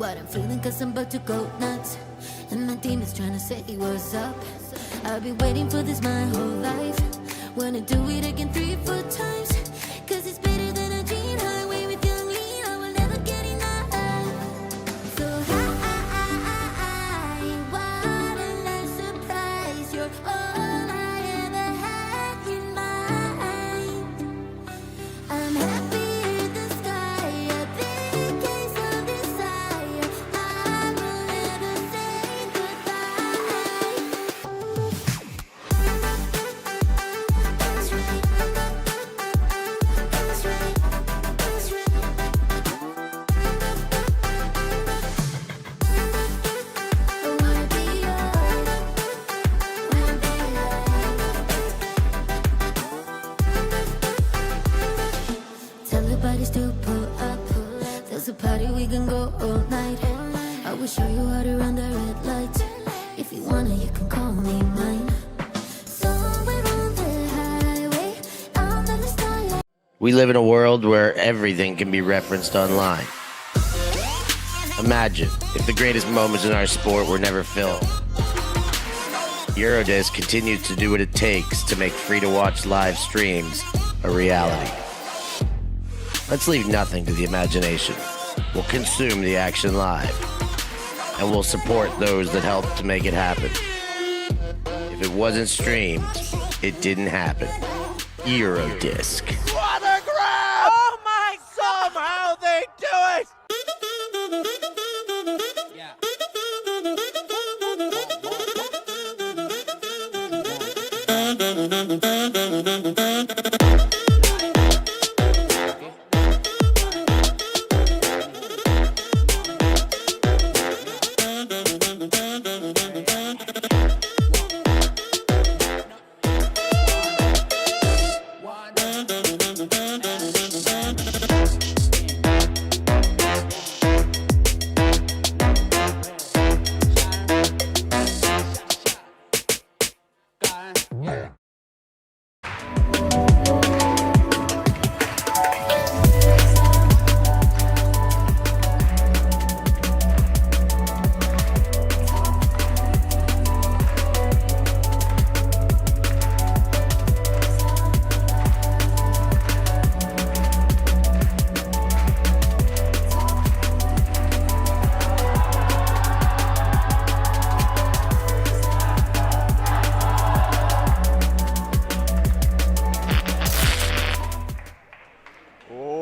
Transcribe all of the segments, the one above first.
what I'm feeling, cause I'm about to go nuts. And my demons trying to say what's up. I've been waiting for this my whole life. Wanna do it again 3, 4 times. Cause it's better than a dream highway with young lean. I will never get enough. So high, what a nice surprise. You're all I ever had in mind. I'm happy in the sky, a big case of desire. I will never say goodbye. That's right. That's right. That's right. I wanna be yours. Wanna be yours. Tell everybody to pull up. There's a party we can go all night. I will show you how to run the red light. If you wanna, you can call me mine. Somewhere on the highway, under the starlight. We live in a world where everything can be referenced online. Imagine if the greatest moments in our sport were never filmed. EURODisc continues to do what it takes to make free-to-watch live streams a reality. Let's leave nothing to the imagination. We'll consume the action live, and we'll support those that help to make it happen. If it wasn't streamed, it didn't happen. EURODisc. What a grab! Oh my! Somehow they do it! Yeah.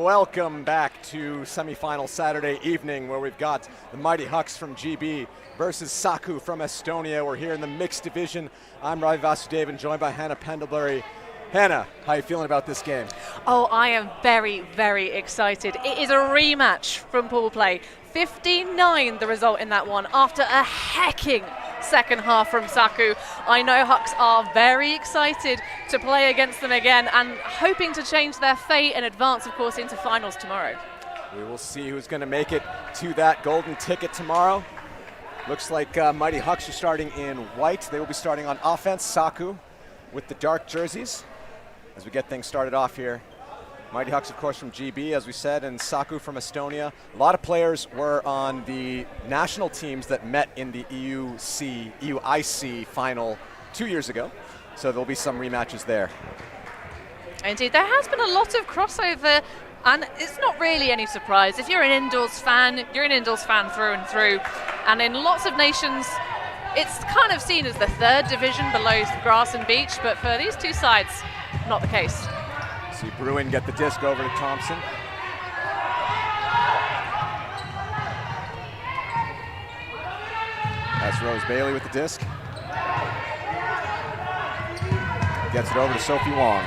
Welcome back to semifinal Saturday evening, where we've got the mighty Hucks from GB versus Saku from Estonia. We're here in the mixed division. I'm Ravi Vasudevan, joined by Hannah Pendlebury. Hannah, how are you feeling about this game? Oh, I am very, very excited. It is a rematch from pool play. 15-9 the result in that one after a hecking second half from Saku. I know Hucks are very excited to play against them again and hoping to change their fate and advance, of course, into finals tomorrow. We will see who's going to make it to that golden ticket tomorrow. Looks like mighty Hucks are starting in white. They will be starting on offense. Saku with the dark jerseys as we get things started off here. Mighty Hucks, of course, from GB, as we said, and Saku from Estonia. A lot of players were on the national teams that met in the EUICC final 2 years ago, so there'll be some rematches there. Indeed, there has been a lot of crossover, and it's not really any surprise. If you're an indoors fan, you're an indoors fan through and through, and in lots of nations, it's kind of seen as the third division below grass and beach, but for these two sides, not the case. See Bruin get the disc over to Thompson. That's Rose Bailey with the disc. Gets it over to Sophie Wong.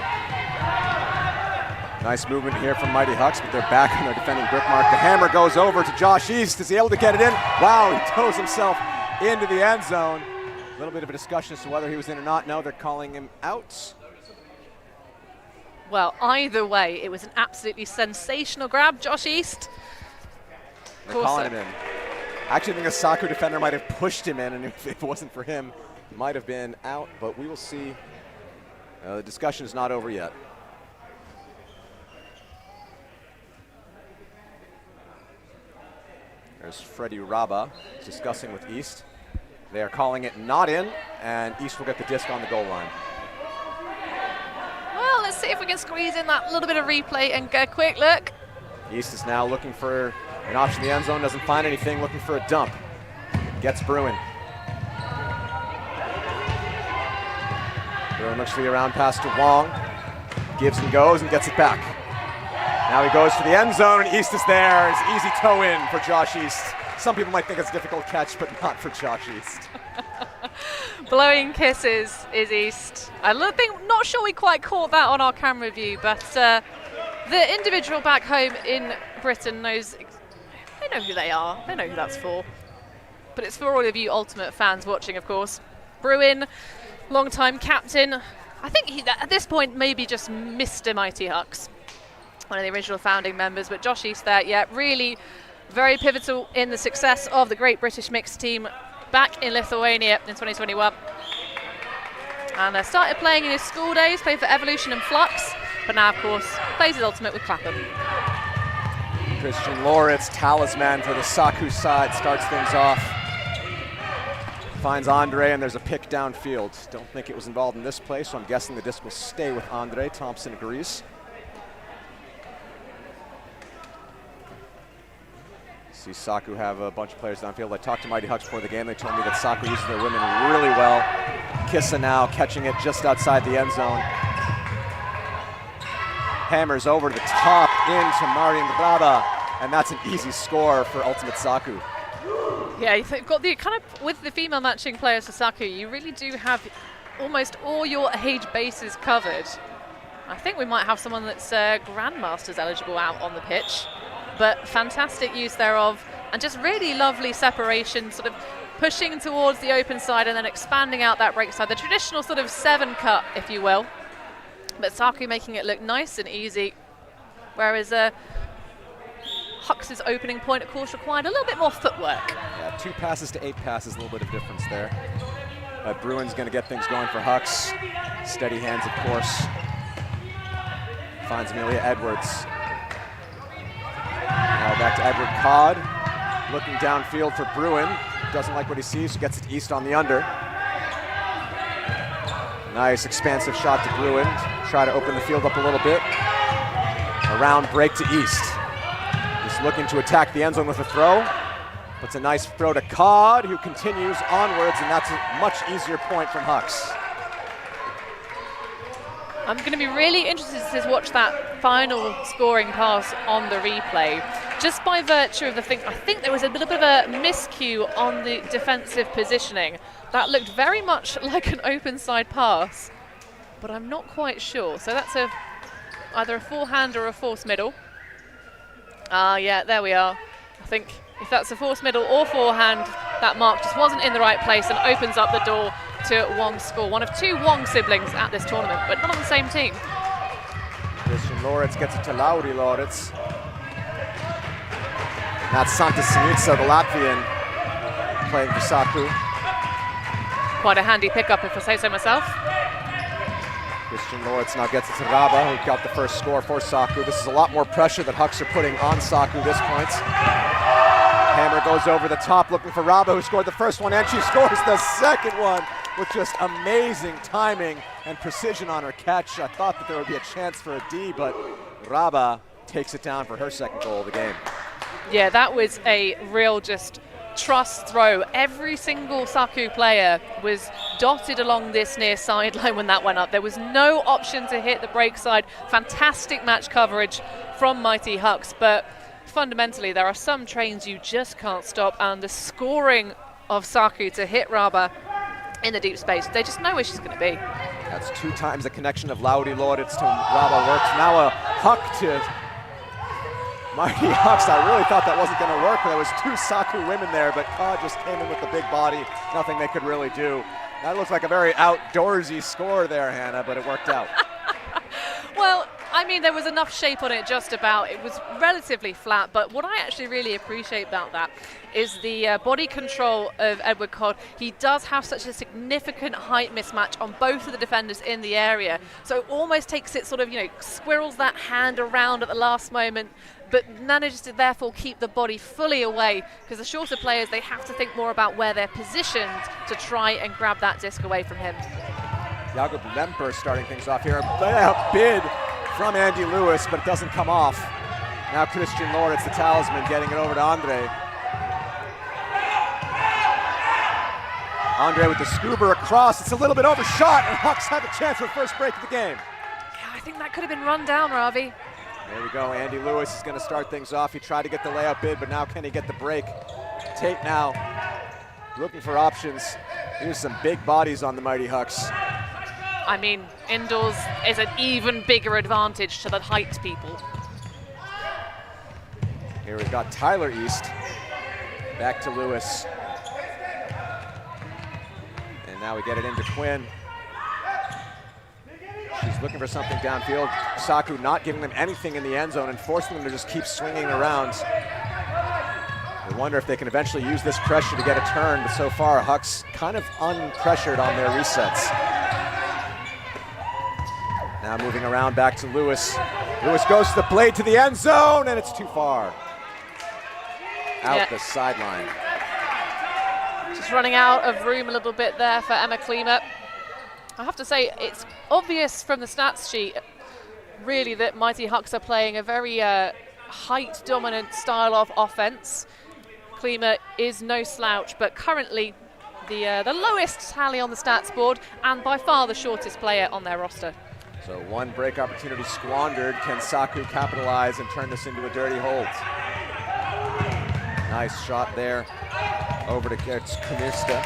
Nice movement here from Mighty Hucks, but they're back on their defending brick mark. The hammer goes over to Josh East. Is he able to get it in? Wow, he toes himself into the end zone. A little bit of a discussion as to whether he was in or not. No, they're calling him out. Well, either way, it was an absolutely sensational grab, Josh East. They're calling him in. I actually think a Saku defender might have pushed him in, and if it wasn't for him, he might have been out, but we will see. The discussion is not over yet. There's Freddie Raba discussing with East. They are calling it not in, and East will get the disc on the goal line. Well, let's see if we can squeeze in that little bit of replay and get a quick look. East is now looking for an option in the end zone, doesn't find anything, looking for a dump. Gets Bruin. Bruin looks for the around pass to Wong. Gives and goes and gets it back. Now he goes for the end zone, and East is there. It's easy toe in for Josh East. Some people might think it's a difficult catch, but not for Josh East. Blowing kisses is East. Not sure we quite caught that on our camera view, but the individual back home in Britain knows, they know who they are, they know who that's for. But it's for all of you Ultimate fans watching, of course. Bruin, long-time captain. I think he, at this point, maybe just Mr. Mighty Hucks, one of the original founding members, but Josh East there, yeah, really very pivotal in the success of the Great British Mixed Team back in Lithuania in 2021. And started playing in his school days, played for Evolution and Flux, but now, of course, plays his Ultimate with Clapham. Christian Loritz, talisman for the Saku side, starts things off. Finds Andre, and there's a pick downfield. Don't think it was involved in this play, so I'm guessing the disc will stay with Andre. Thompson agrees. See Saku have a bunch of players downfield. I talked to Mighty Hucks before the game. They told me that Saku uses their women really well. Kissa now catching it just outside the end zone. Hammers over to the top into Mariam Raba, and that's an easy score for Ultimate Saku. Yeah, you've got the kind of, with the female matching players for Saku, you really do have almost all your age bases covered. I think we might have someone that's Grandmasters eligible out on the pitch, but fantastic use thereof, and just really lovely separation, sort of pushing towards the open side and then expanding out that break side, the traditional sort of 7 cut, if you will. But Saku making it look nice and easy, whereas Hucks' opening point, of course, required a little bit more footwork. Yeah, 2 passes to 8 passes, a little bit of difference there. But Bruin's going to get things going for Hucks. Steady hands, of course. Finds Amelia Edwards. Now back to Edward Codd. Looking downfield for Bruin. Doesn't like what he sees, gets it East on the under. Nice expansive shot to Bruin. Try to open the field up a little bit. Around break to East. He's looking to attack the end zone with a throw. Puts a nice throw to Codd, who continues onwards, and that's a much easier point from Hucks. I'm going to be really interested to watch that final scoring pass on the replay, just by virtue of the thing. I think there was a little bit of a miscue on the defensive positioning. That looked very much like an open side pass, but I'm not quite sure. So that's either a forehand or a force middle. Yeah, there we are. I think if that's a force middle or forehand, that mark just wasn't in the right place and opens up the door to Wong's score. One of 2 Wong siblings at this tournament, but not on the same team. Christian Loritz gets it to Lauri Loritz. That's Santa Sinica, the Latvian, playing for Saku. Quite a handy pickup, if I say so myself. Christian Loritz now gets it to Raba, who got the first score for Saku. This is a lot more pressure that Hucks are putting on Saku this point. Hammer goes over the top looking for Raba, who scored the first one, and she scores the second one with just amazing timing and precision on her catch. I thought that there would be a chance for a D, but Raba takes it down for her second goal of the game. Yeah, that was a real just trust throw. Every single Saku player was dotted along this near sideline when that went up. There was no option to hit the break side. Fantastic match coverage from Mighty Hucks, but fundamentally there are some trains you just can't stop, and the scoring of Saku to hit Raba in the deep space, they just know where she's going to be. That's 2 times the connection of Lauri Loritz to Raba works. Now a Huck to Mighty Hucks. I really thought that wasn't going to work, but there was 2 Saku women there, but Codd just came in with the big body. Nothing they could really do. That looks like a very outdoorsy score there, Hannah, but it worked out. Well, I mean, there was enough shape on it just about. It was relatively flat, but what I actually really appreciate about that is the body control of Edward Codd. He does have such a significant height mismatch on both of the defenders in the area, so it almost takes it sort of, squirrels that hand around at the last moment, but manages to therefore keep the body fully away, because the shorter players, they have to think more about where they're positioned to try and grab that disc away from him. Jakob Lemper starting things off here. A bid from Andy Lewis, but it doesn't come off. Now Christian Lawrence, the talisman, getting it over to Andre. Andre with the scuba across. It's a little bit overshot, and Hucks have a chance for the first break of the game. Yeah, I think that could have been run down, Ravi. There we go. Andy Lewis is going to start things off. He tried to get the layup bid, but now can he get the break? Tate now looking for options. Here's some big bodies on the mighty Hucks. I mean, indoors is an even bigger advantage to the height people. Here we've got Tyler East. Back to Lewis. And now we get it into Quinn. She's looking for something downfield. Saku not giving them anything in the end zone and forcing them to just keep swinging around. We wonder if they can eventually use this pressure to get a turn, but so far Hucks kind of unpressured on their resets. Now moving around back to Lewis. Lewis goes to the blade to the end zone, and it's too far. Out the sideline. Just running out of room a little bit there for Emma Klima. I have to say, it's obvious from the stats sheet, really, that Mighty Hucks are playing a very height-dominant style of offense. Klima is no slouch, but currently the lowest tally on the stats board and by far the shortest player on their roster. So one break opportunity squandered. Can Saku capitalize and turn this into a dirty hold? Nice shot there over to Kunista.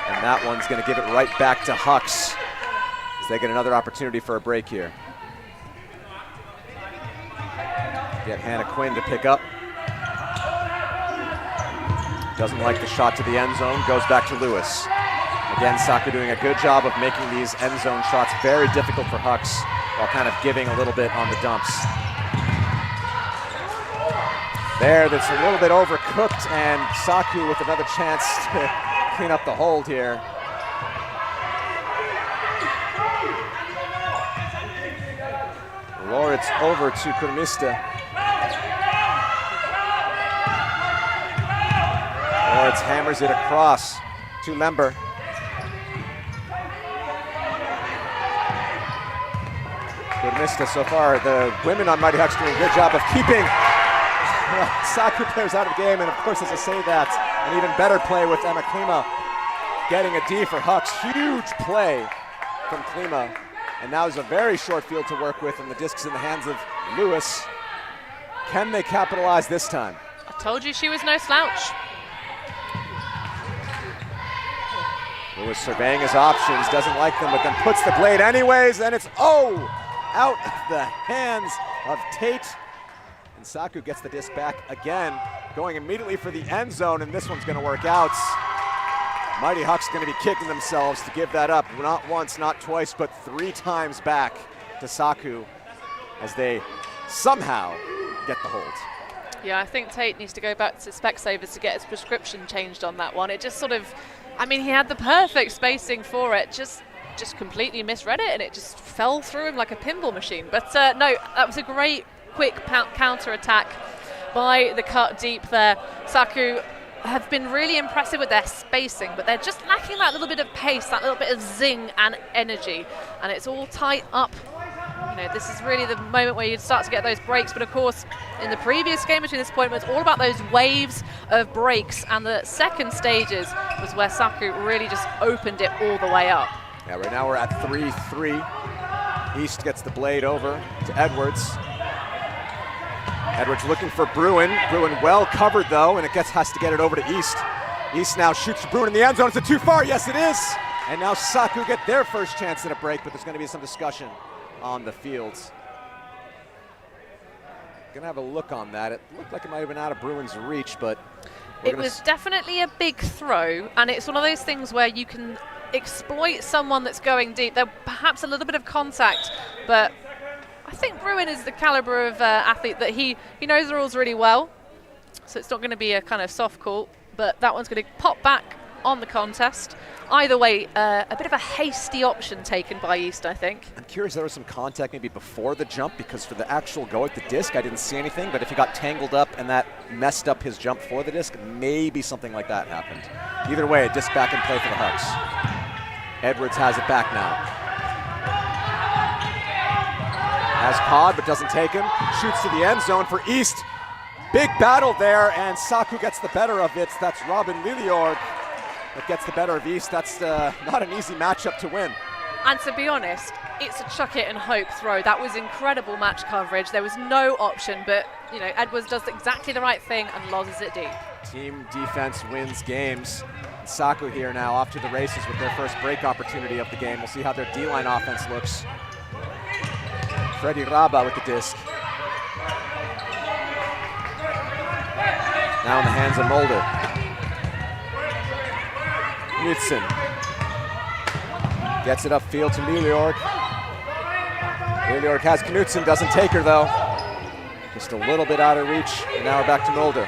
And that one's going to give it right back to Hucks as they get another opportunity for a break here. Get Hannah Quinn to pick up. Doesn't like the shot to the end zone, goes back to Lewis. Again, Saku doing a good job of making these end zone shots very difficult for Hucks while kind of giving a little bit on the dumps. There, that's a little bit overcooked, and Saku with another chance to clean up the hold here. Loritz over to Kurmista. Loritz hammers it across to Lember. Kurmista so far, the women on Mighty Hucks doing a good job of keeping Saku players out of the game, and of course, as I say that, an even better play with Emma Klima getting a D for Hucks. Huge play from Klima, and now there's a very short field to work with, and the disc's in the hands of Lewis. Can they capitalize this time? I told you she was no slouch. Lewis surveying his options, doesn't like them, but then puts the blade anyways, and it's out of the hands of Tate. And Saku gets the disc back again, going immediately for the end zone, and this one's going to work out. Mighty Hucks going to be kicking themselves to give that up, not once, not twice, but 3 times back to Saku as they somehow get the hold. Yeah, I think Tate needs to go back to Specsavers to get his prescription changed on that one. It just sort of, I mean, he had the perfect spacing for it, just completely misread it, and it just fell through him like a pinball machine. But no, that was a great quick counter attack by the cut deep there. Saku have been really impressive with their spacing, but they're just lacking that little bit of pace, that little bit of zing and energy, and it's all tight up. This is really the moment where you start to get those breaks, but of course in the previous game between this point, it was all about those waves of breaks, and the second stages was where Saku really just opened it all the way up. Yeah, right now we're at 3-3. East gets the blade over to Edwards. Edwards looking for Bruin. Bruin well covered though, and has to get it over to East. East now shoots Bruin in the end zone. Is it too far? Yes, it is. And now Saku get their first chance at a break, but there's going to be some discussion on the fields. Gonna have a look on that. It looked like it might have been out of Bruin's reach, but it was definitely a big throw, and it's one of those things where you can exploit someone that's going deep. There perhaps a little bit of contact, but I think Bruin is the caliber of athlete that he knows the rules really well, so it's not going to be a kind of soft call, but that one's going to pop back on the contest. Either way, a bit of a hasty option taken by East, I think. I'm curious, there was some contact maybe before the jump, because for the actual go at the disc, I didn't see anything, but if he got tangled up and that messed up his jump for the disc, maybe something like that happened. Either way, a disc back in play for the Hucks. Edwards has it back now. Has Cod, but doesn't take him. Shoots to the end zone for East. Big battle there, and Saku gets the better of it. That's Robin Liliorg that gets the better of East. That's not an easy matchup to win. And to be honest, it's a chuck it and hope throw. That was incredible match coverage. There was no option, but Edwards does exactly the right thing and loses it deep. Team defense wins games. Saku here now off to the races with their first break opportunity of the game. We'll see how their D-line offense looks. Freddie Raba with the disc. Now in the hands of Mulder. Knudsen gets it upfield to Liliorg. Liliorg has Knudsen, doesn't take her though. Just a little bit out of reach, and now we're back to Mulder.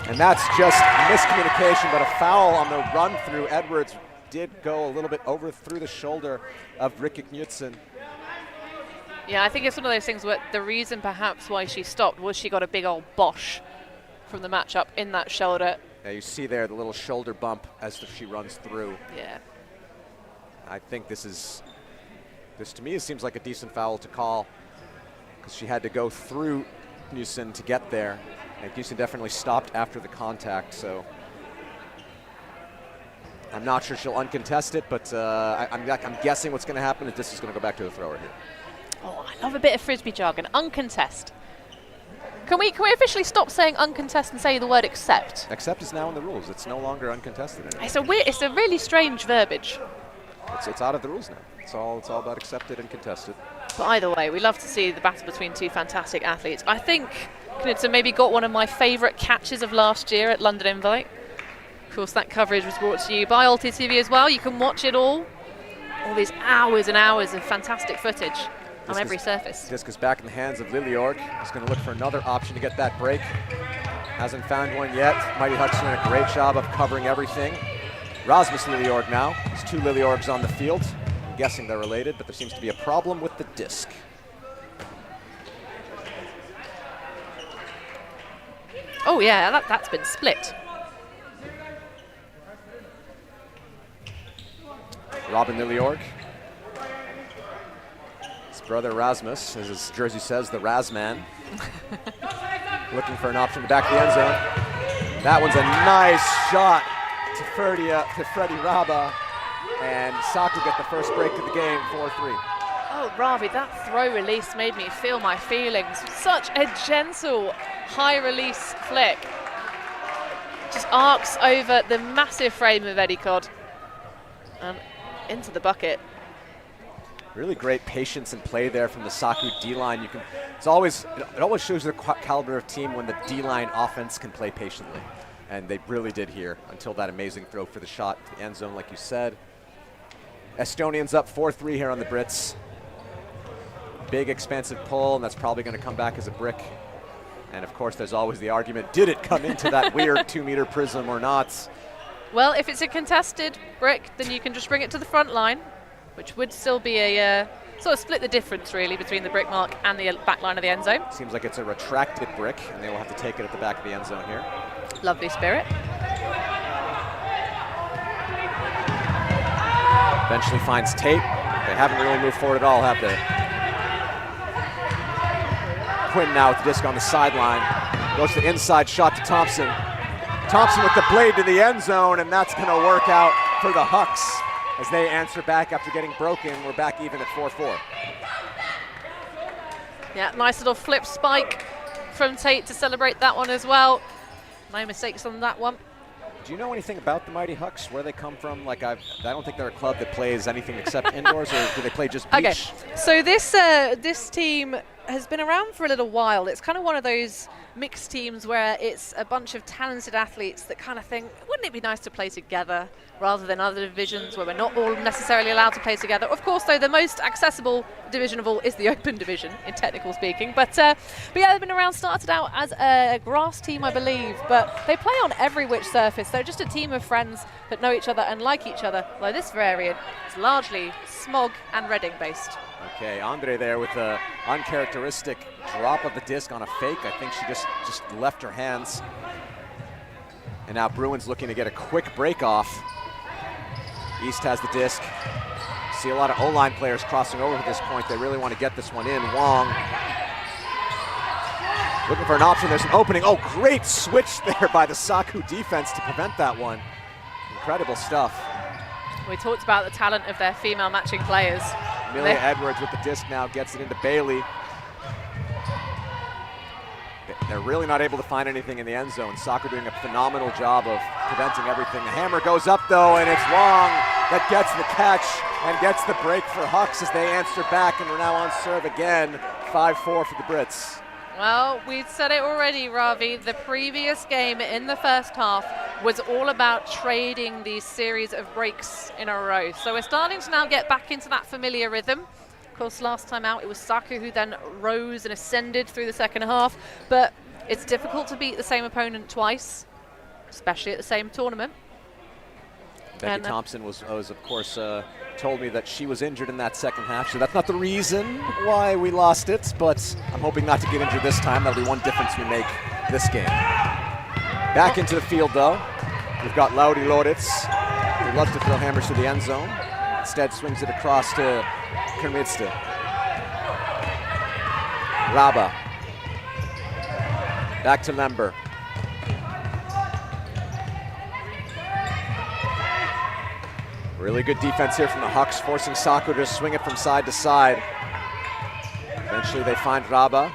And that's just miscommunication, but a foul on the run through. Edwards did go a little bit over through the shoulder of Rikke Knudsen. Yeah, I think it's one of those things where the reason perhaps why she stopped was she got a big old bosh from the matchup in that shoulder. Yeah, you see there the little shoulder bump as she runs through. Yeah. I think this to me, it seems like a decent foul to call, because she had to go through Knudsen to get there. And Knudsen definitely stopped after the contact, so I'm not sure she'll uncontest it, but I'm guessing what's going to happen is this is going to go back to the thrower here. Oh, I love a bit of Frisbee jargon. Uncontest. Can we officially stop saying uncontest and say the word accept? Accept is now in the rules. It's no longer uncontested anymore. It's a really strange verbiage. It's out of the rules now. It's all about accepted and contested. But either way, we love to see the battle between two fantastic athletes. I think Knudsen maybe got one of my favourite catches of last year at London Invite. Of course, that coverage was brought to you by ULTI.TV as well. You can watch it all. All these hours and hours of fantastic footage on every surface. Disc is back in the hands of Liliorg. He's going to look for another option to get that break. Hasn't found one yet. Mighty Hucks doing a great job of covering everything. Rasmus Liliorg now. There's two Liliorgs on the field. I'm guessing they're related, but there seems to be a problem with the disc. Oh yeah, that's been split. Robin Liliorg. His brother Rasmus, as his jersey says, the Razman. Looking for an option to back the end zone. That one's a nice shot to Freddie Raba. And Saku get the first break of the game, 4-3. Oh, Ravi, that throw release made me feel my feelings. Such a gentle, high release flick. Just arcs over the massive frame of Eddie Codd and into the bucket. Really great patience and play there from the Saku D-line. It always shows the caliber of team when the D-line offense can play patiently. And they really did here until that amazing throw for the shot to the end zone, like you said. Estonians up 4-3 here on the Brits. Big, expansive pull, and that's probably going to come back as a brick. And of course, there's always the argument, did it come into that weird 2-meter prism or not? Well, if it's a contested brick, then you can just bring it to the front line, which would still be a sort of split the difference, really, between the brick mark and the back line of the end zone. Seems like it's a retracted brick, and they will have to take it at the back of the end zone here. Lovely spirit. Eventually finds Tate. They haven't really moved forward at all, have they? Quinn now with the disc on the sideline. Goes to the inside shot to Thompson. Thompson with the blade to the end zone, and that's going to work out for the Hucks as they answer back after getting broken. We're back even at 4-4. Yeah, nice little flip spike from Tate to celebrate that one as well. No mistakes on that one. Do you know anything about the Mighty Hucks, where they come from? Like, I don't think they're a club that plays anything except indoors, or do they play just beach? Okay, so this team has been around for a little while. It's kind of one of those mixed teams where it's a bunch of talented athletes that kind of think, wouldn't it be nice to play together rather than other divisions where we're not all necessarily allowed to play together. Of course, though, the most accessible division of all is the open division, in technical speaking. But yeah, they've been around, started out as a grass team, I believe, but they play on every which surface. They're just a team of friends that know each other and like each other, though this variant is largely Smog and Reading based. Okay, Andre there with the uncharacteristic drop of the disc on a fake. I think she just left her hands. And now Bruin's looking to get a quick break off. East has the disc. See a lot of O-line players crossing over at this point. They really want to get this one in. Wong looking for an option. There's an opening. Oh, great switch there by the Saku defense to prevent that one. Incredible stuff. We talked about the talent of their female matching players. Amelia Edwards with the disc now gets it into Bailey. They're really not able to find anything in the end zone. Saku doing a phenomenal job of preventing everything. The hammer goes up though, and it's Wong that gets the catch and gets the break for Hucks as they answer back, and we're now on serve again. 5-4 for the Brits. Well, we'd said it already, Ravi. The previous game in the first half was all about trading these series of breaks in a row. So we're starting to now get back into that familiar rhythm. Of course, last time out, it was Saku who then rose and ascended through the second half. But it's difficult to beat the same opponent twice, especially at the same tournament. Becky Thompson was of course, told me that she was injured in that second half, so that's not the reason why we lost it, but I'm hoping not to get injured this time. That'll be one difference we make this game. Back into the field, though. We've got Lauri Loritz, who loves to throw hammers to the end zone. Instead, swings it across to Kermitste. Raba. Back to Lember. Really good defense here from the Hucks, forcing Saku to swing it from side to side. Eventually they find Raba.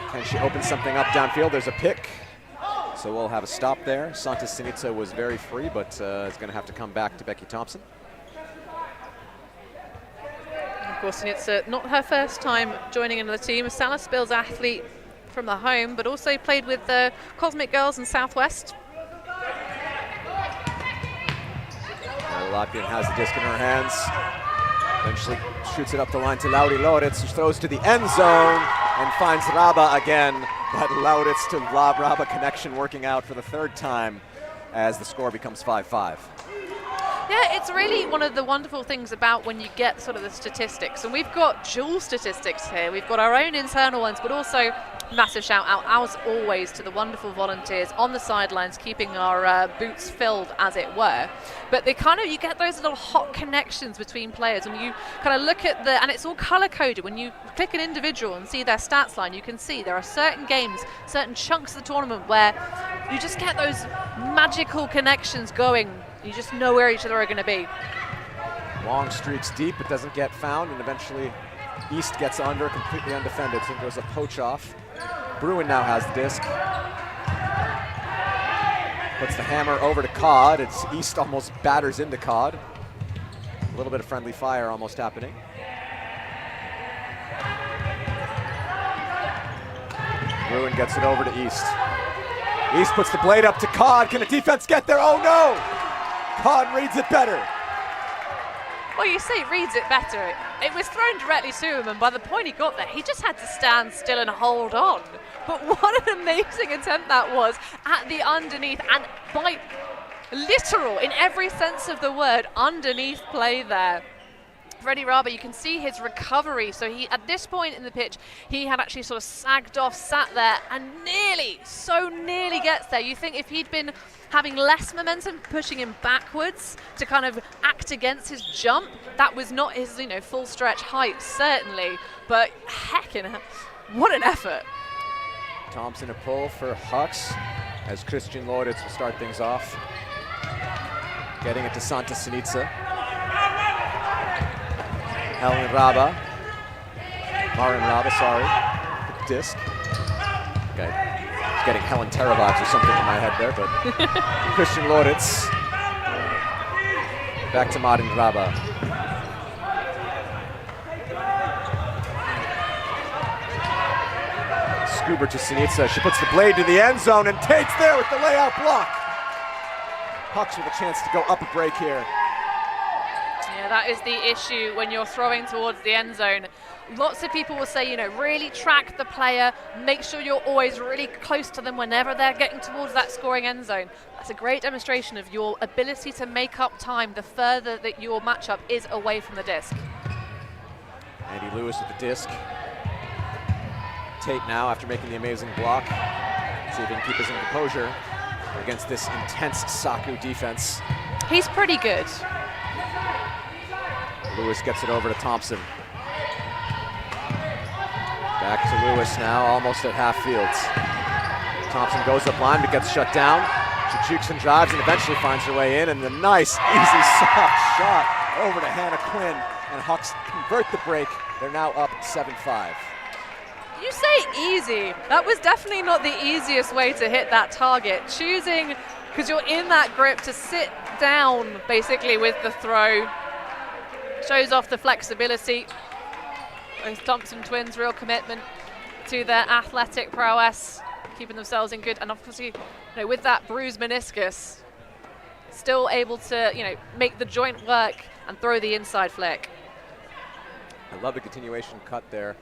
Can she open something up downfield? There's a pick. So we'll have a stop there. Santa Sinica was very free, but is going to have to come back to Becky Thompson. Of course, it's not her first time joining another team. A Salaspils athlete from the home, but also played with the Cosmic Girls in Southwest. Latvian has the disc in her hands. Eventually shoots it up the line to Lauri Loritz, who throws to the end zone and finds Raba again. That Loritz to Raba connection working out for the third time as the score becomes 5-5. Yeah, it's really one of the wonderful things about when you get sort of the statistics. And we've got dual statistics here. We've got our own internal ones, but also massive shout out, as always, to the wonderful volunteers on the sidelines, keeping our boots filled, as it were. But they you get those little hot connections between players, and you kind of look at and it's all color coded. When you click an individual and see their stats line, you can see there are certain games, certain chunks of the tournament where you just get those magical connections going. You just know where each other are going to be. Long streaks deep, it doesn't get found, and eventually East gets under, completely undefended, so it goes a poach off. Bruin now has the disc. Puts the hammer over to Cod. It's East almost batters into Cod. A little bit of friendly fire almost happening. Bruin gets it over to East. East puts the blade up to Cod. Can the defense get there? Oh no! Cod reads it better. Well, you say reads it better. It was thrown directly to him, and by the point he got there, he just had to stand still and hold on. But what an amazing attempt that was at the underneath, and by literal, in every sense of the word, underneath play there. Freddie Raba, you can see his recovery. So he, at this point in the pitch, he had actually sort of sagged off, sat there, and so nearly gets there. You think if he'd been having less momentum, pushing him backwards to kind of act against his jump, that was not his, full stretch height, certainly. But heckin', what an effort. Thompson a pull for Hucks as Christian Loritz will start things off. Getting it to Santa Sinica. Helen Raba. Marin Raba, sorry. Disc. Okay. Getting Helen Terra vibes or something in my head there, but Christian Loritz. Back to Marin Raba. Huber to Sinitsa. She puts the blade to the end zone, and Tate's there with the layout block. Hucks with a chance to go up a break here. Yeah, that is the issue when you're throwing towards the end zone. Lots of people will say, you know, really track the player, make sure you're always really close to them whenever they're getting towards that scoring end zone. That's a great demonstration of your ability to make up time the further that your matchup is away from the disc. Andy Lewis with the disc. Tate now, after making the amazing block, see if he can keep his composure against this intense Saku defense. He's pretty good. Lewis gets it over to Thompson. Back to Lewis now, almost at half fields. Thompson goes up line but gets shut down. She jukes and drives and eventually finds her way in, and the nice, easy, soft shot over to Hannah Quinn, and Hucks convert the break. They're now up 7-5. You say easy. That was definitely not the easiest way to hit that target. Choosing, because you're in that grip, to sit down basically with the throw. Shows off the flexibility. Those Thompson twins, real commitment to their athletic prowess, keeping themselves in good, and obviously, you know, with that bruised meniscus, still able to, you know, make the joint work and throw the inside flick. I love the continuation cut there.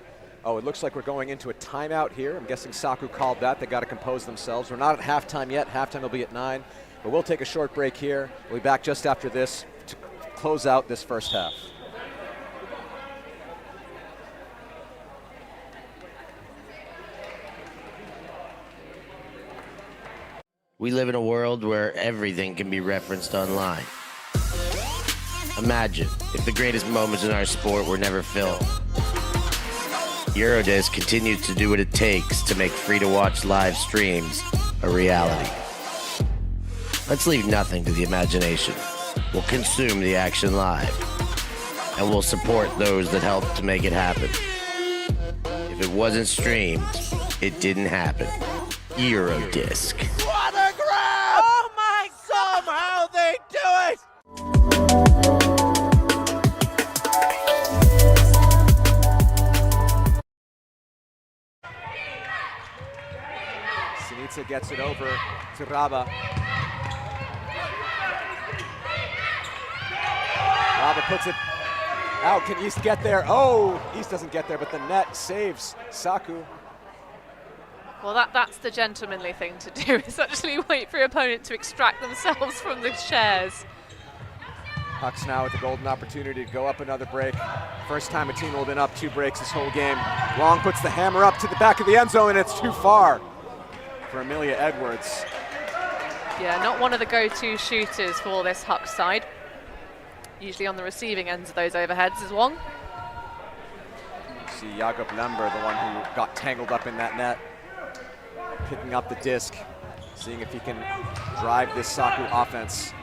Oh, it looks like we're going into a timeout here. I'm guessing Saku called that. They got to compose themselves. We're not at halftime yet. Halftime will be at 9, but we'll take a short break here. We'll be back just after this to close out this first half. We live in a world where everything can be referenced online. Imagine if the greatest moments in our sport were never filmed. Eurodisc continues to do what it takes to make free-to-watch live streams a reality. Let's leave nothing to the imagination. We'll consume the action live, and we'll support those that help to make it happen. If it wasn't streamed, it didn't happen. Eurodisc. What a grab! Oh my God! Somehow they do it! Sinitsa gets it over to Raba. Raba puts it out. Can East get there? Oh, East doesn't get there, but the net saves Saku. Well, that's the gentlemanly thing to do, is actually wait for your opponent to extract themselves from the chairs. Hucks now with the golden opportunity to go up another break. First time a team will have been up 2 breaks this whole game. Long puts the hammer up to the back of the end zone, and it's too far for Amelia Edwards. Yeah, not one of the go-to shooters for this Hucks side. Usually on the receiving ends of those overheads is Wong. See Jakob Lember, the one who got tangled up in that net, picking up the disc, seeing if he can drive this Saku offense,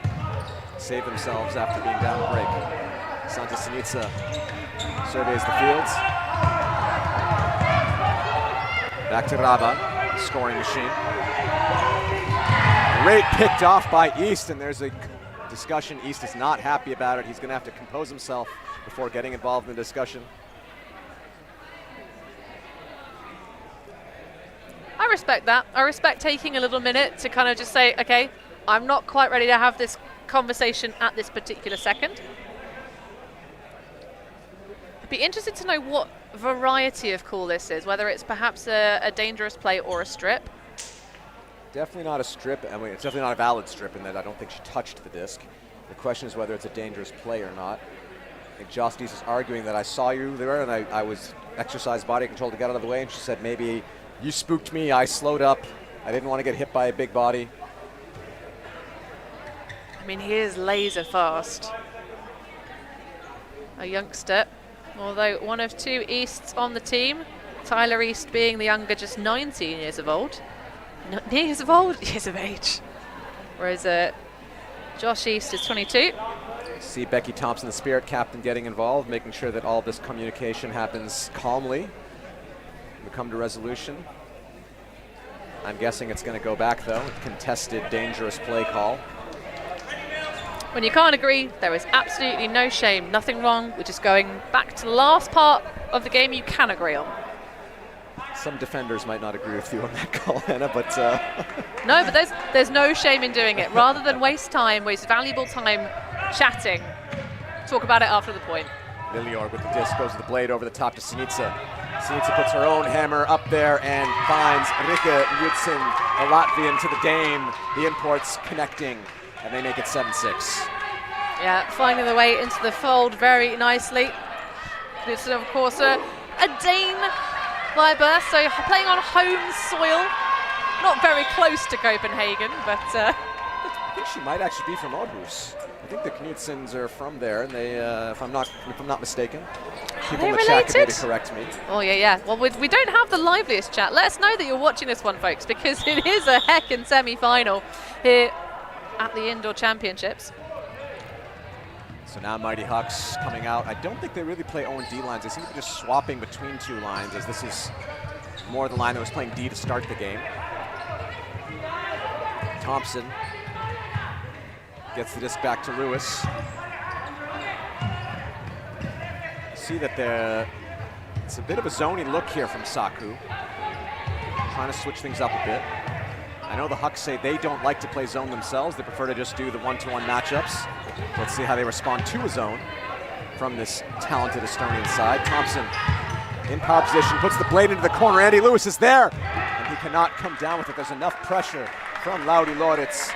save themselves after being down a break. Santa Sinitsa surveys the fields. Back to Raba, scoring machine. Great picked off by East, and there's a discussion. East is not happy about it. He's going to have to compose himself before getting involved in the discussion. I respect that. I respect taking a little minute to kind of just say, okay, I'm not quite ready to have this conversation at this particular second. I'd be interested to know what variety of call this is, whether it's perhaps a dangerous play or a strip. Definitely not a strip. I mean, it's definitely not a valid strip in that I don't think she touched the disc. The question is whether it's a dangerous play or not. I think Joss Dees is arguing that I saw you there and I was exercise body control to get out of the way, and she said maybe you spooked me, I slowed up, I didn't want to get hit by a big body. I mean, he is laser fast. A youngster, although one of 2 Easts on the team, Tyler East being the younger, just 19 years of old. Years of old? Years of age. Whereas Josh East is 22. See Becky Thompson, the Spirit captain, getting involved, making sure that all this communication happens calmly. We come to resolution. I'm guessing it's going to go back, though. Contested, dangerous play call. When you can't agree, there is absolutely no shame, nothing wrong with just going back to the last part of the game you can agree on. Some defenders might not agree with you on that call, Hannah, but No, but there's no shame in doing it. Rather than waste valuable time chatting, talk about it after the point. Lillior with the disc goes with the blade over the top to Sinica. Sinica puts her own hammer up there and finds Rikke Jutsin, the Latvian, to the Dane. The imports connecting, and they make it 7-6. Yeah, finding the way into the fold very nicely. This is, of course, a Dane by birth, so playing on home soil. Not very close to Copenhagen, but... I think she might actually be from Aarhus. I think the Knutsens are from there, and they, if I'm not mistaken. People in the chat can maybe correct me. Oh yeah. Well, we don't have the liveliest chat. Let us know that you're watching this one, folks, because it is a heckin' semi-final here at the Indoor Championships. So now Mighty Hucks coming out. I don't think they really play O&D lines. They seem to be just swapping between two lines, as this is more the line that was playing D to start the game. Thompson gets the disc back to Lewis. See that it's a bit of a zony look here from Saku. Trying to switch things up a bit. I know the Hucks say they don't like to play zone themselves. They prefer to just do the one-to-one matchups. Let's see how they respond to a zone from this talented Estonian side. Thompson in power position, puts the blade into the corner. Andy Lewis is there, and he cannot come down with it. There's enough pressure from Lauri Loritz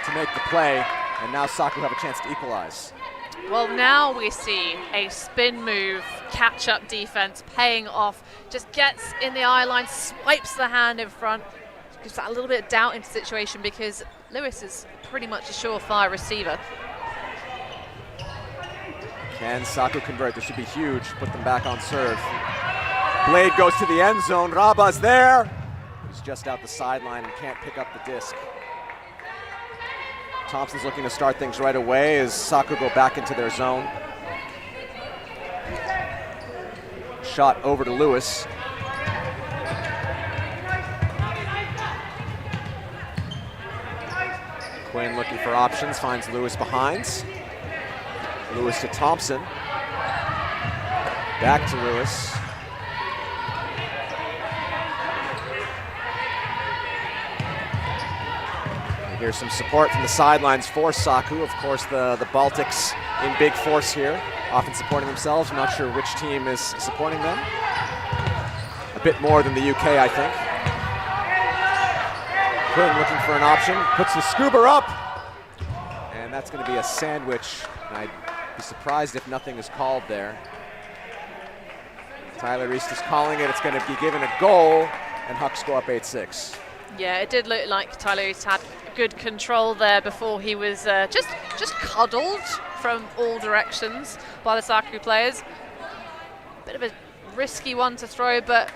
to make the play, and now Saku have a chance to equalize. Well, now we see a spin move, catch-up defense paying off. Just gets in the eye line, swipes the hand in front. Gives that a little bit of doubt into the situation because Lewis is pretty much a surefire receiver. Can Saku convert? This should be huge. Put them back on serve. Blade goes to the end zone. Raba's there. He's just out the sideline and can't pick up the disc. Thompson's looking to start things right away as Saku go back into their zone. Shot over to Lewis. Quinn looking for options, finds Lewis behind. Lewis to Thompson. Back to Lewis. Here's some support from the sidelines for Saku. Of course, the Baltics in big force here, often supporting themselves. I'm not sure which team is supporting them. A bit more than the UK, I think. Quinn looking for an option, puts the scuba up, and that's going to be a sandwich. I'd be surprised if nothing is called there. Tyler East is calling it. It's going to be given a goal, and Hucks go up 8-6. Yeah, it did look like Tyler East had good control there before he was just cuddled from all directions by the Saku players. Bit of a risky one to throw, but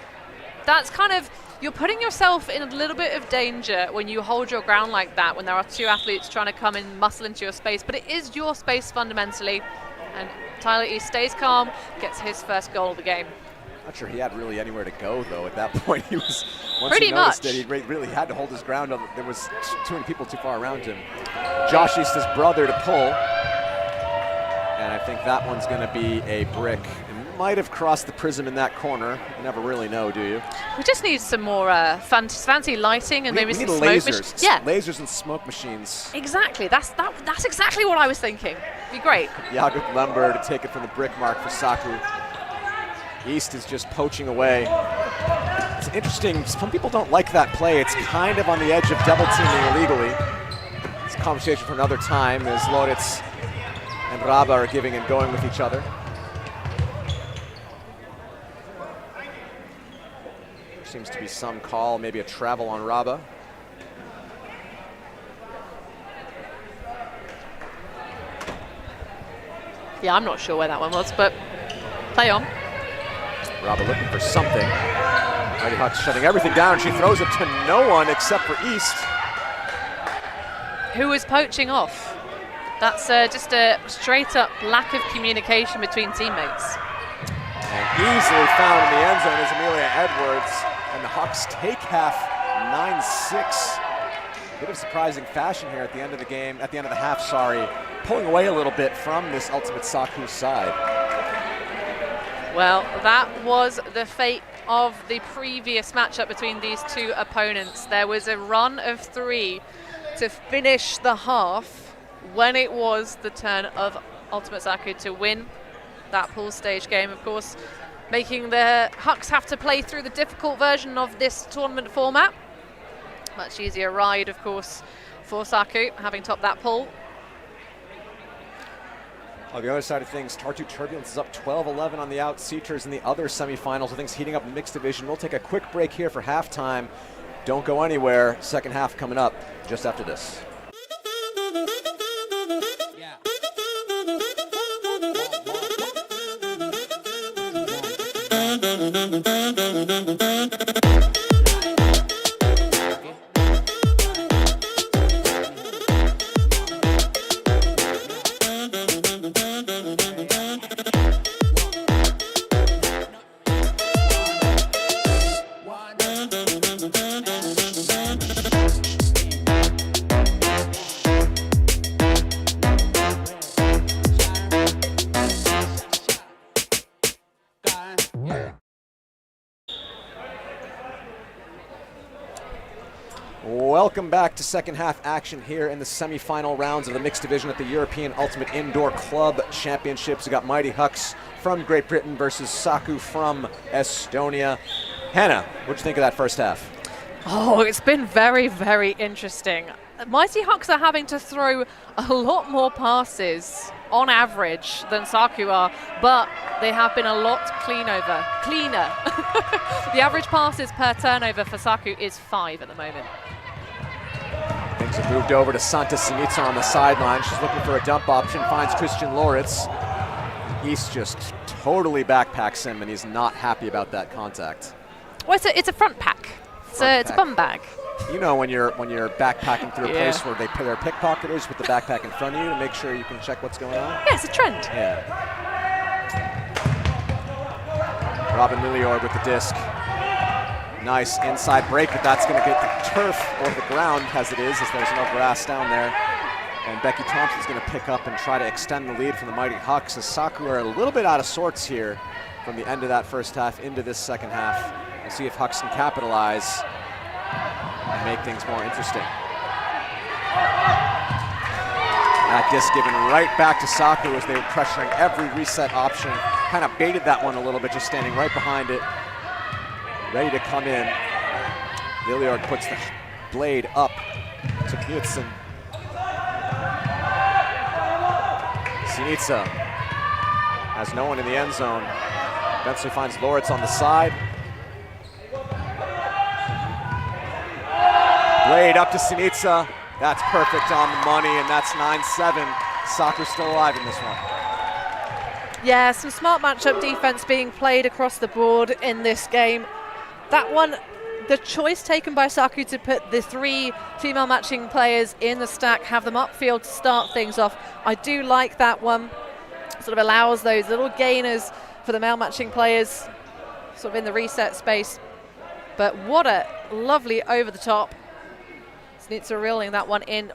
that's kind of, you're putting yourself in a little bit of danger when you hold your ground like that, when there are two athletes trying to come and muscle into your space, but it is your space fundamentally, and Tyler East stays calm, gets his first goal of the game. Not sure he had really anywhere to go, though. At that point, he was, once pretty he noticed much it, he really had to hold his ground. There was too many people too far around him. Josh East's brother to pull, and I think that one's going to be a brick. It might have crossed the prism in that corner. You never really know, do you? We just need some more fancy lighting and maybe some smoke lasers. Yeah, Lasers and smoke machines. exactly. That's exactly what I was thinking. Be great. Jakob Lember to take it from the brick mark for Saku. East is just poaching away. It's interesting, some people don't like that play. It's kind of on the edge of double teaming illegally. It's a conversation for another time as Loritz and Raba are giving and going with each other. There seems to be some call, maybe a travel on Raba. Yeah, I'm not sure where that one was, but play on. Raba looking for something. Mighty Hucks shutting everything down. She throws it to no one except for East. Who was poaching off? That's just a straight up lack of communication between teammates. And easily found in the end zone is Amelia Edwards. And the Hucks take half 9-6. Bit of surprising fashion here at the end of the game, at the end of the half, sorry. Pulling away a little bit from this Ultimate Saku side. Well, that was the fate of the previous matchup between these two opponents. There was a run of 3 to finish the half when it was the turn of Ultimate Saku to win that pool stage game, of course, making the Hucks have to play through the difficult version of this tournament format. Much easier ride, of course, for Saku, having topped that pool. On the other side of things, Tartu Turbulence is up 12-11 on the out. Seaters in the other semifinals with things heating up in mixed division. We'll take a quick break here for halftime. Don't go anywhere. Second half coming up just after this. Welcome back to second half action here in the semifinal rounds of the mixed division at the European Ultimate Indoor Club Championships. We got Mighty Hucks from Great Britain versus Saku from Estonia. Hannah, what'd you think of that first half? Oh, it's been very, very interesting. Mighty Hucks are having to throw a lot more passes on average than Saku are, but they have been a lot cleaner. The average passes per turnover for Saku is 5 at the moment. Things have moved over to Santa Sinica on the sideline. She's looking for a dump option, finds Christian Loritz. East just totally backpacks him, and he's not happy about that contact. Well, it's a front pack. It's a bum bag. You know when you're backpacking through a place where they put their pickpocketers with the backpack in front of you to make sure you can check what's going on? Yeah, it's a trend. Yeah. Robin Lilliord with the disc. Nice inside break, but that's going to get the turf or the ground as it is, as there's no grass down there. And Becky Thompson's going to pick up and try to extend the lead from the Mighty Hucks, as Saku are a little bit out of sorts here from the end of that first half into this second half. We'll see if Hucks can capitalize and make things more interesting. That disc given right back to Saku as they were pressuring every reset option. Kind of baited that one a little bit, just standing right behind it, ready to come in. Lilliard puts the blade up to Knudsen. Sinica has no one in the end zone. Eventually finds Loritz on the side. Blade up to Sinica. That's perfect on the money, and that's 9-7. Saku's still alive in this one. Yeah, some smart matchup defense being played across the board in this game. That one, the choice taken by Saku to put the 3 female matching players in the stack, have them upfield to start things off. I do like that one. Sort of allows those little gainers for the male matching players sort of in the reset space. But what a lovely over the top. Sinica reeling that one in.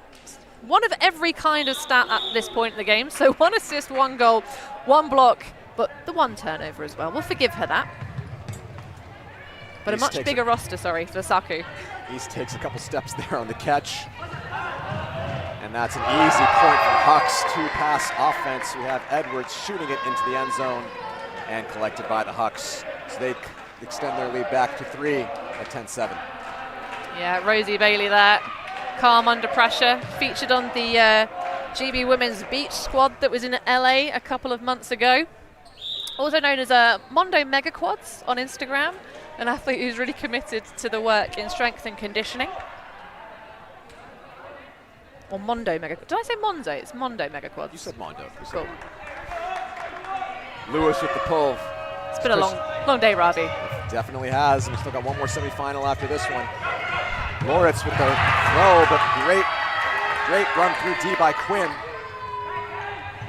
One of every kind of stat at this point in the game. So 1 assist, 1 goal, 1 block, but the 1 turnover as well. We'll forgive her that. But a much bigger roster, for Saku. East takes a couple steps there on the catch. And that's an easy point for Hucks. 2-pass offense. We have Edwards shooting it into the end zone and collected by the Hucks. So they extend their lead back to 3 at 10-7. Yeah, Rosie Bailey there. Calm under pressure. Featured on the GB Women's Beach squad that was in LA a couple of months ago. Also known as Mondo Mega Quads on Instagram. An athlete who's really committed to the work in strength and conditioning. Or Mondo Mega. Did I say Monzo? It's Mondo Mega Quads. You said Mondo. Cool. Lewis with the pull. It's been a long day, Ravi. Definitely has, and we still got one more semifinal after this one. Loritz with the throw, but great run through D by Quinn.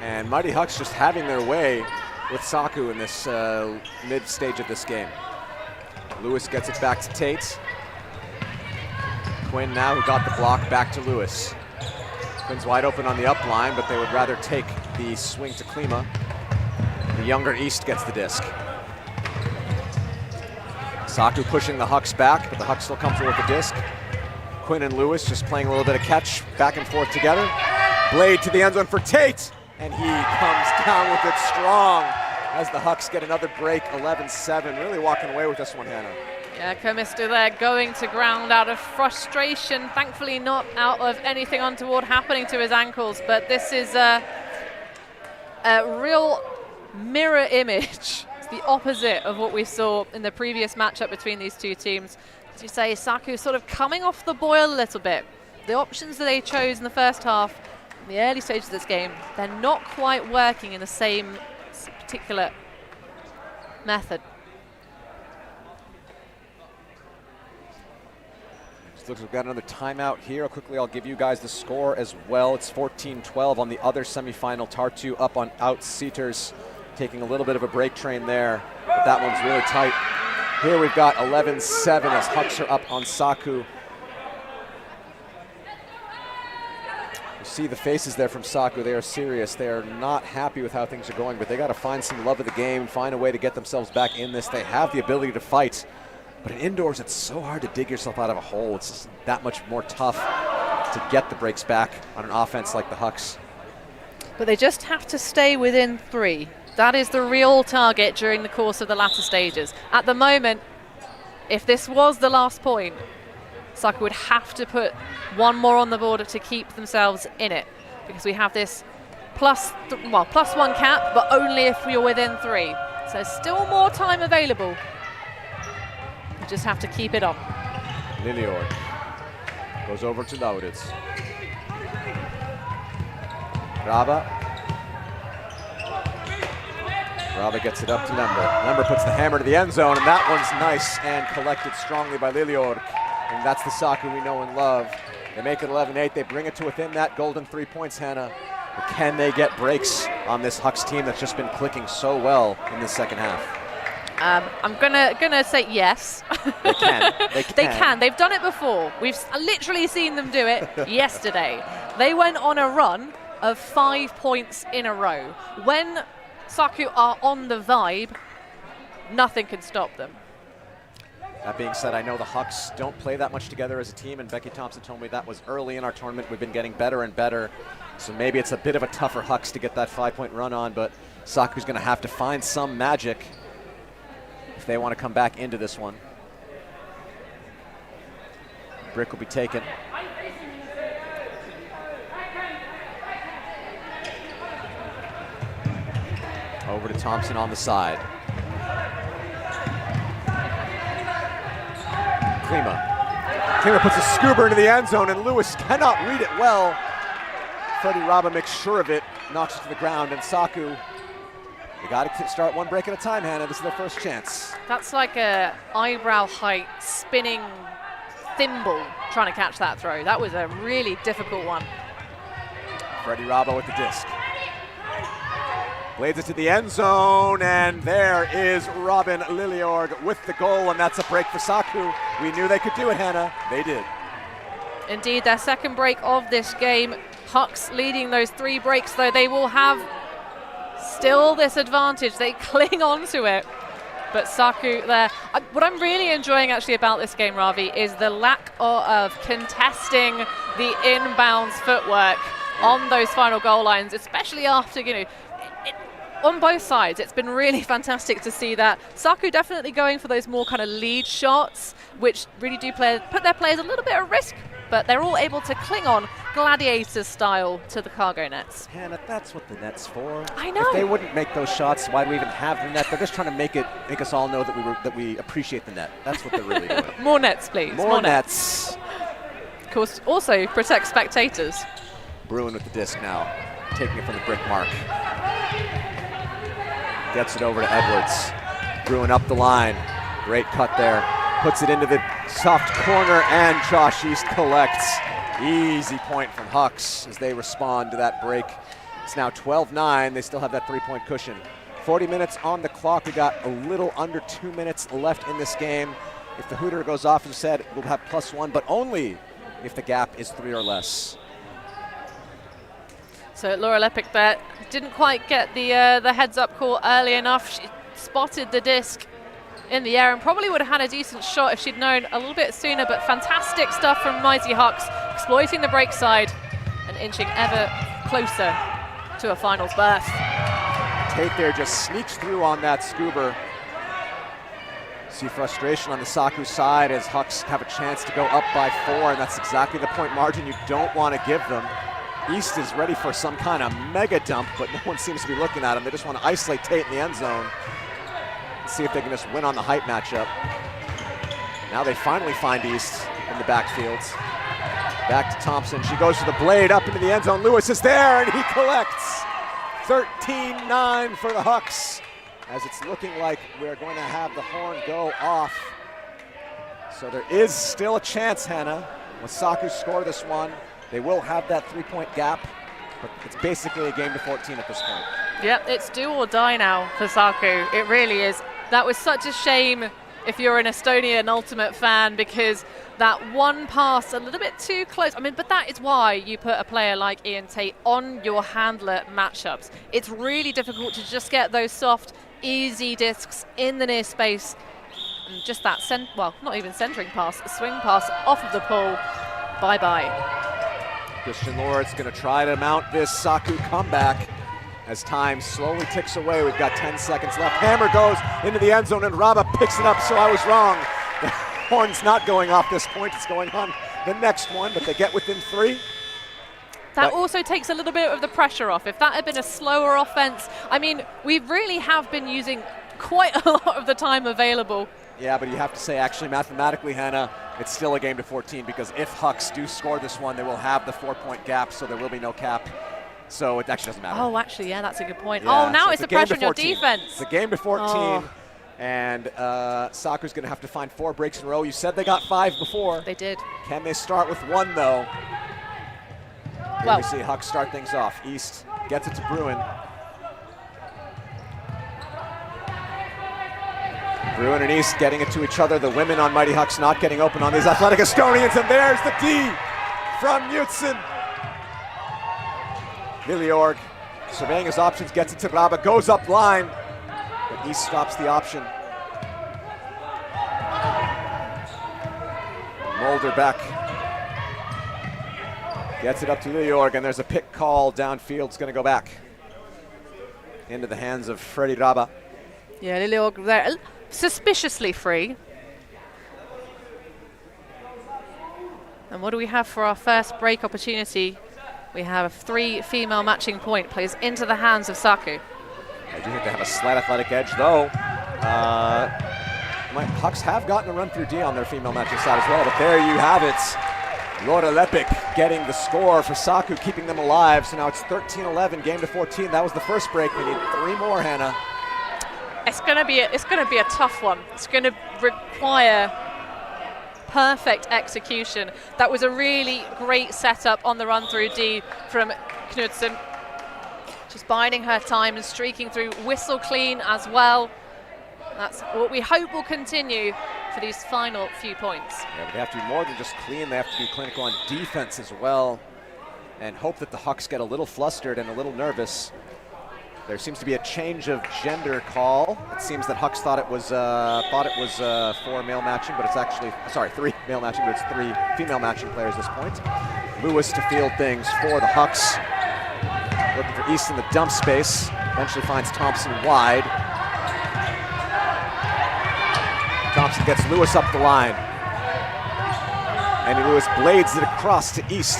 And Mighty Hucks just having their way with Saku in this mid-stage of this game. Lewis gets it back to Tate. Quinn now, who got the block, back to Lewis. Quinn's wide open on the up line, but they would rather take the swing to Klima. The younger East gets the disc. Saku pushing the Hucks back, but the Hucks still comfortable with the disc. Quinn and Lewis just playing a little bit of catch back and forth together. Blade to the end zone for Tate, and he comes down with it strong as the Hucks get another break, 11-7. Really walking away with this one, Hannah. Yeah, Komistu there going to ground out of frustration. Thankfully not out of anything untoward happening to his ankles, but this is a real mirror image. It's the opposite of what we saw in the previous matchup between these two teams. As you say, Saku sort of coming off the boil a little bit. The options that they chose in the first half, in the early stages of this game, they're not quite working in the same particular method. Looks like we've got another timeout here. Quickly, I'll give you guys the score as well. It's 14-12 on the other semifinal. Tartu up on Outseaters, taking a little bit of a break train there, but that one's really tight. Here we've got 11-7 as Hucks are up on Saku. You see the faces there from Saku. They are serious. They are not happy with how things are going, but they got to find some love of the game, find a way to get themselves back in this. They have the ability to fight. But in indoors, it's so hard to dig yourself out of a hole. It's just that much more tough to get the breaks back on an offense like the Hucks. But they just have to stay within 3. That is the real target during the course of the latter stages. At the moment, if this was the last point, Saku would have to put one more on the board to keep themselves in it, because we have this plus one cap, but only if you're within 3. So still more time available. Just have to keep it on. Lilior goes over to Lauditz. Raba gets it up to Lember. Lember puts the hammer to the end zone, and that one's nice and collected strongly by Lilior. And that's the Saku we know and love. They make it 11-8. They bring it to within that golden 3 points, Hannah. But can they get breaks on this Hucks team that's just been clicking so well in the second half? I'm gonna say yes. They can. They can. They've done it before. We've literally seen them do it yesterday. They went on a run of 5 points in a row. When Saku are on the vibe, nothing can stop them. That being said, I know the Hucks don't play that much together as a team, and Becky Thompson told me that was early in our tournament. We've been getting better and better, so maybe it's a bit of a tougher Hucks to get that 5-point run on, but Saku's going to have to find some magic if they want to come back into this one. Brick will be taken. Over to Thompson on the side. Klima puts a scooper into the end zone, and Lewis cannot read it well. Freddie Raba makes sure of it, knocks it to the ground, and Saku, they got to start one break at a time, Hannah. This is their first chance. That's like a eyebrow height spinning thimble trying to catch that throw. That was a really difficult one. Freddie Raba with the disc. Blades it to the end zone, and there is Robin Liliorg with the goal, and that's a break for Saku. We knew they could do it, Hannah. They did. Indeed, their second break of this game. Hucks leading those 3 breaks, though. They will have still this advantage. They cling on to it. But Saku there. What I'm really enjoying actually about this game, Ravi, is the lack of contesting the inbounds footwork on those final goal lines, especially after, on both sides. It's been really fantastic to see that. Saku definitely going for those more kind of lead shots, which really do put their players a little bit at risk, but they're all able to cling on gladiator style to the cargo nets. Hannah, that's what the net's for. I know. If they wouldn't make those shots, why do we even have the net? They're just trying to make us all know that we appreciate the net. That's what they're really doing. More nets, please. More nets. Of course, also protect spectators. Bruin with the disc now, taking it from the brick mark. Gets it over to Edwards. Bruin up the line. Great cut there. Puts it into the soft corner, and Josh East collects. Easy point from Hucks as they respond to that break. It's now 12-9. They still have that 3-point cushion. 40 minutes on the clock. We got a little under 2 minutes left in this game. If the hooter goes off and said we'll have +1, but only if the gap is 3 or less. So Laura Lepic there didn't quite get the heads-up call early enough. She spotted the disc in the air and probably would have had a decent shot if she'd known a little bit sooner, but fantastic stuff from Mighty Hucks, exploiting the break side and inching ever closer to a finals berth. Tate there just sneaks through on that scuba. See frustration on the Saku side as Hucks have a chance to go up by 4, and that's exactly the point margin you don't want to give them. East is ready for some kind of mega dump, but no one seems to be looking at him. They just want to isolate Tate in the end zone. See if they can just win on the height matchup. Now they finally find East in the backfields. Back to Thompson. She goes to the blade up into the end zone. Lewis is there and he collects. 13-9 for the Hucks, as it's looking like we're going to have the horn go off. So there is still a chance, Hannah. When Saku score this one, they will have that 3-point gap, but it's basically a game to 14 at this point. Yep, it's do or die now for Saku. It really is. That was such a shame if you're an Estonian Ultimate fan, because that one pass a little bit too close. I mean, but that is why you put a player like Ian Tate on your handler matchups. It's really difficult to just get those soft, easy discs in the near space. And just that, well, not even centering pass, a swing pass off of the pole. Bye-bye. Christian Lord's going to try to mount this Saku comeback. As time slowly ticks away, we've got 10 seconds left. Hammer goes into the end zone and Raba picks it up, so I was wrong. The horn's not going off this point, it's going on the next one, but they get within 3. That also takes a little bit of the pressure off. If that had been a slower offense, I mean, we really have been using quite a lot of the time available. Yeah, but you have to say, actually, mathematically, Hannah, it's still a game to 14, because if Hucks do score this one, they will have the 4-point gap, so there will be no cap. So it actually doesn't matter. Oh, actually, yeah, that's a good point. Yeah, oh, now so it's the pressure on your defense. It's a game to 14, and Saku's going to have to find 4 breaks in a row. You said they got 5 before. They did. Can they start with 1, though? Here Well, we see Hucks start things off. East gets it to Bruin. Bruin and East getting it to each other. The women on Mighty Hucks not getting open on these athletic Estonians, and there's the D from Knutson. Liliorg surveying his options, gets it to Raba, goes up line, but East stops the option. Mulder back. Gets it up to Liliorg, and there's a pick call downfield. It's going to go back into the hands of Freddie Raba. Yeah, Liliorg there, suspiciously free. And what do we have for our first break opportunity? We have 3 female matching point plays into the hands of Saku. I do think they have a slight athletic edge, though. Hucks have gotten a run through D on their female matching side as well, but there you have it. Laura Lepik getting the score for Saku, keeping them alive. So now it's 13-11, game to 14. That was the first break. We need 3 more, Hannah. It's going to be a tough one. It's going to require perfect execution. That was a really great setup on the run through D from Knudsen. Just biding her time and streaking through, whistle clean as well. That's what we hope will continue for these final few points. Yeah, but they have to be more than just clean. They have to be clinical on defense as well, and hope that the Hucks get a little flustered and a little nervous. There seems to be a change of gender call. It seems that Hucks thought it was 4 male matching, but it's actually, sorry, 3 male matching, but it's 3 female matching players at this point. Lewis to field things for the Hucks. Looking for East in the dump space. Eventually finds Thompson wide. Thompson gets Lewis up the line. Andy Lewis blades it across to East.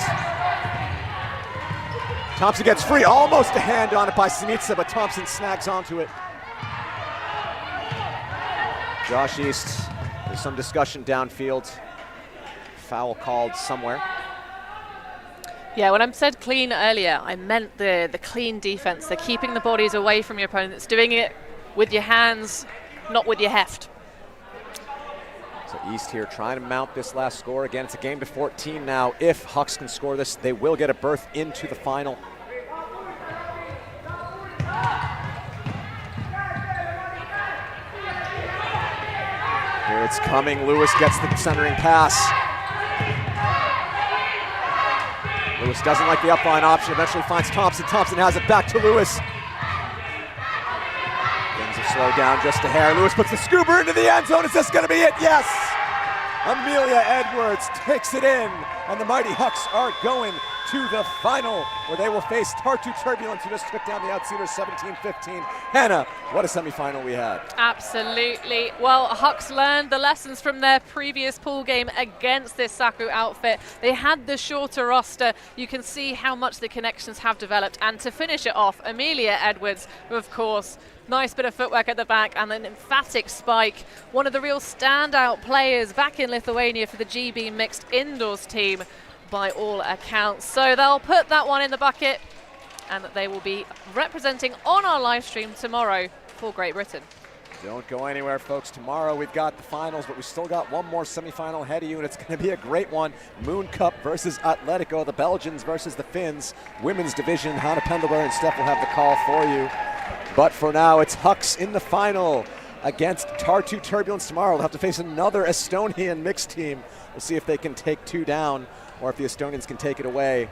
Thompson gets free, almost a hand on it by Sinitsa, but Thompson snags onto it. Josh East, there's some discussion downfield. Foul called somewhere. Yeah, when I said clean earlier, I meant the clean defense. They're keeping the bodies away from your opponents, doing it with your hands, not with your heft. So East here trying to mount this last score. Again, it's a game to 14 now. If Hucks can score this, they will get a berth into the final. Here it's coming. Lewis gets the centering pass. Lewis doesn't like the upline option. Eventually finds Thompson. Thompson has it back to Lewis. Things have slow down just a hair. Lewis puts the scooper into the end zone. Is this going to be it? Yes! Amelia Edwards takes it in, and the mighty Hucks are going to the final, where they will face Tartu Turbulence, who just took down the Outseeders 17-15. Hannah, what a semifinal we had. Absolutely. Well, Hucks learned the lessons from their previous pool game against this Saku outfit. They had the shorter roster. You can see how much the connections have developed. And to finish it off, Amelia Edwards, who of course, nice bit of footwork at the back and an emphatic spike. One of the real standout players back in Lithuania for the GB mixed indoors team by all accounts. So they'll put that one in the bucket and they will be representing on our live stream tomorrow for Great Britain. Don't go anywhere, folks. Tomorrow we've got the finals, but we still got one more semifinal ahead of you, and it's going to be a great one. Moon Cup versus Atletico, the Belgians versus the Finns. Women's division, Hannah Pendelbury and Steph will have the call for you. But for now, it's Hucks in the final against Tartu Turbulence tomorrow. They'll have to face another Estonian mixed team. We'll see if they can take two down or if the Estonians can take it away.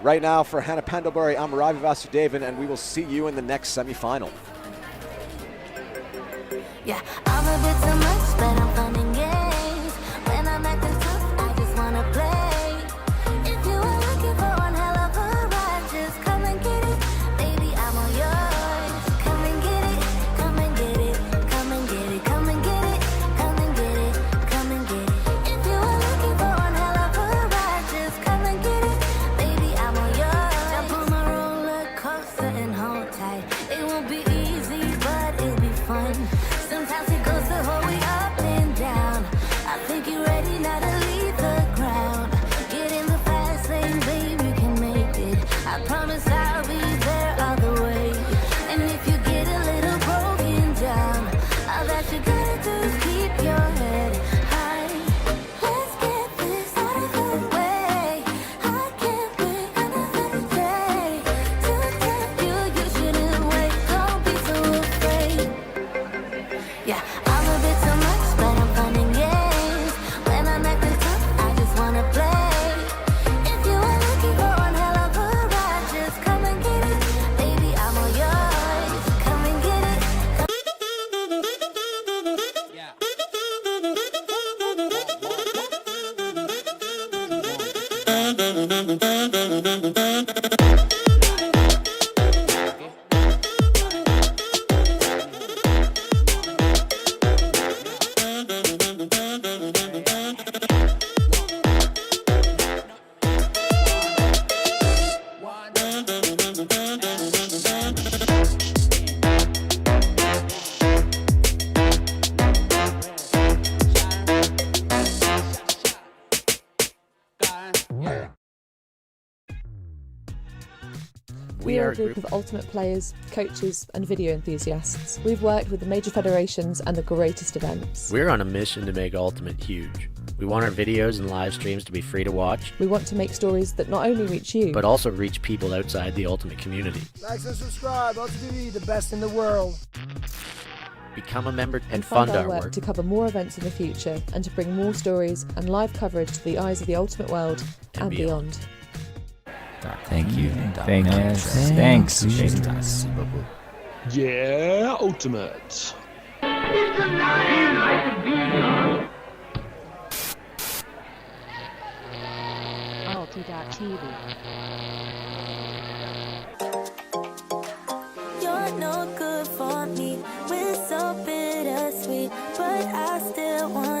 Right now, for Hannah Pendelbury, I'm Ravi Vasudevan, and we will see you in the next semifinal. Yeah, I'm a bit too much, but I'm fun and games. When I'm acting tough, I just wanna play. If you are looking for one hell of a ride, just come and get it. Baby, I'm all yours. Come and get it, come and get it, come and get it, come and get it, come and get it, come and get it. If you are looking for one hell of a ride, just come and get it. Baby, I'm all yours. Jump on my roller coaster and hold tight. It won't be easy, but it'll be fun. Sometimes it goes the whole way up and down. I think you're ready now to leave the ground. Get in the fast lane, babe, you can make it. I promise I'll be there all the way. And if you get a little broken down, all that you gotta do is keep your head high. Let's get this out of the way. I can't wait another day to tell you you shouldn't wait. Don't be so afraid. Yeah, I'm a bit too much, but I'm fun and games. When I'm acting tough, I just wanna play. If you are looking for one hell of a ride, just come and get it. Baby, I'm all yours. Come and get it. We are a group of ultimate players, coaches and video enthusiasts. We've worked with the major federations and the greatest events. We're on a mission to make Ultimate huge. We want our videos and live streams to be free to watch, We want to make stories that not only reach you, but also reach people outside the Ultimate community. Like and subscribe, ULTI.TV, the best in the world. Become a member and fund fund our our work work. to cover more events in the future and to bring more stories and live coverage to the eyes of the ultimate world and beyond. Thank you. Thanks. Yeah, Ultimate. ULTI.TV. You're no good for me. We're so bittersweet, but I still want